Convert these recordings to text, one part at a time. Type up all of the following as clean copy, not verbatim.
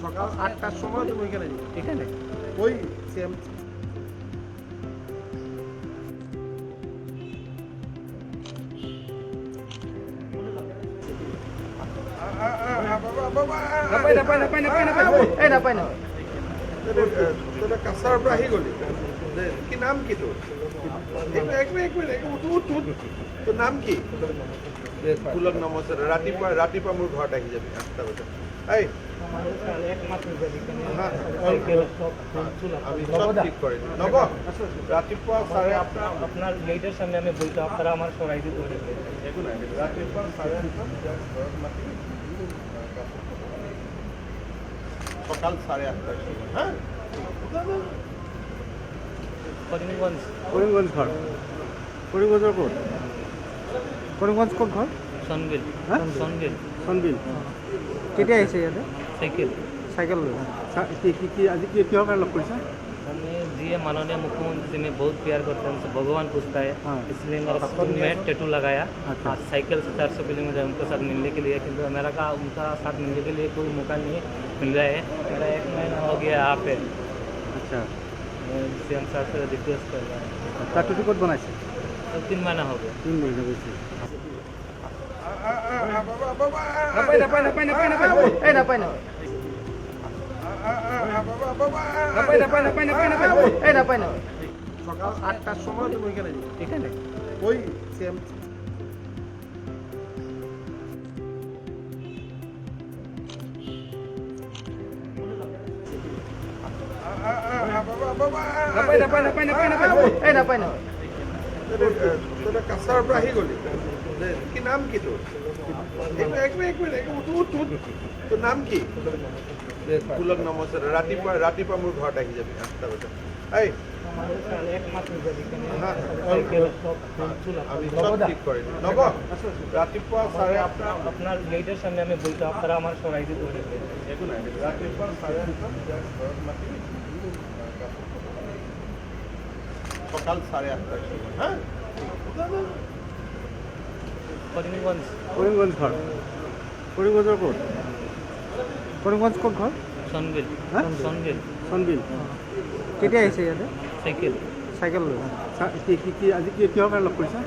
সকাল ৮টার সময় তুমি ওইখানে যাবে। এখানে ওই সেম তোরা কাছাৰৰ পৰা আহি গলি কি নাম কি তোৰ এক মিনিট তোৰ নাম কি ফুলক নমস্কাৰ ৰাতিপুৱা মোৰ ঘৰত আহি যাবি ৮টা বজাত এই আমি সব ঠিক করে দিই নব রাতিপুৱা ৮:৩০ আপনার গেটের সামনে আমি বলতে আপনারা আমার সরাই দিতে পারেন একো নাই রাতিপুৱা ৮:৩০ সকাল ৮:৩০ সময় হ্যাঁ করিমগঞ্জ করিমগঞ্জ ঘর করিমগঞ্জের কোট করিমগঞ্জ কোট ঘর সনবিল হ্যাঁ? সনবিল সনবিল কেতিয়া আহিছে ইয়াতে সাইকেল চাইকেল লৈ কি আজি কিহৰ কাৰণে লগ কৰিছা हमें जिए माननीय मुख्यमंत्री से मैं बहुत प्यार करता हूँ उनसे भगवान पूछता है हाँ। इसलिए मेरा स्कूल में टैटू लगाया अच्छा। आज साइकिल से 400 किलोमीटर उनके साथ मिलने के लिए किंतु मेरा का उनका साथ मिलने के लिए कोई मौका नहीं मिल रहा है मेरा 1 महीना हो गया यहाँ पे আচ্ছা मैं सीएम साहब से रिक्वेस्ट कर रहा हूँ তাৰ টুটি ক'ত বনাইছে तो 3 महीना हो गया 3 মহিনা গৈছে সকাল ৮টার সময় তুমি ওইখানে যাবে। এখানে ওই সেম তোরা কাছাৰৰ পৰা আহি গলি কি নাম কি তোৰ এক মিনিট তোৰ নাম কি ফুলক নমস্কাৰ ৰাতিপুৱা মোৰ ঘৰত আহি যাবি ৮টা বজাত এই আমি সব ঠিক করে দিই নব রাতিপুৱা ৮:৩০ আপনার গেটের সামনে আমি বলতে আপনারা আমার সরাই দিতে পারেন একো নাই ৰাতিপুৱা ৮:৩০ সকাল ৮:৩০ সময় হ্যাঁ করিমগঞ্জ করিমগঞ্জ ঘৰ করিমগঞ্জের কোট করিমগঞ্জ কোট ঘৰ সনবিল হ্যাঁ? সনবিল সনবিল কেতিয়া আহিছে ইয়াতে साइकिल চাইকেল লৈ আজি কিহৰ কাৰণে লগ কৰিছা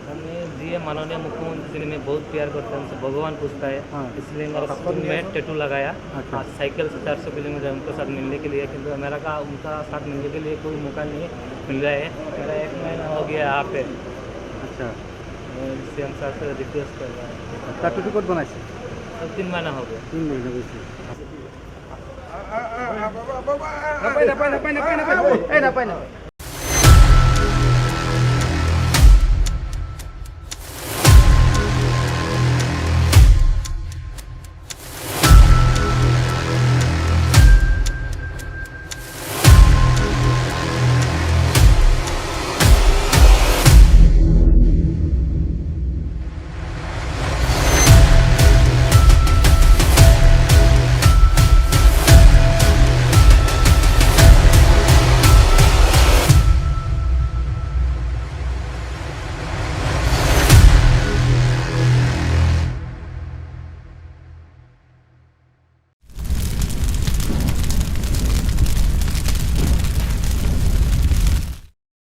हमें जिए माननीय मुख्यमंत्री से मैं बहुत प्यार करता हूँ उनसे भगवान पूछता है हाँ। इसलिए मेरा स्कूल में टैटू लगाया अच्छा। आज साइकिल से 400 किलोमीटर उनके साथ मिलने के लिए किंतु मेरा का उनका साथ मिलने के लिए कोई मौका नहीं मिल रहा है मेरा 1 महीना हो गया यहाँ पे আচ্ছা मैं सीएम साहब से रिक्वेस्ट कर रहा हूँ তাৰ টুটি ক'ত বনাইছে तो 3 महीना हो गया 3 মহিনা গৈছে নাপায়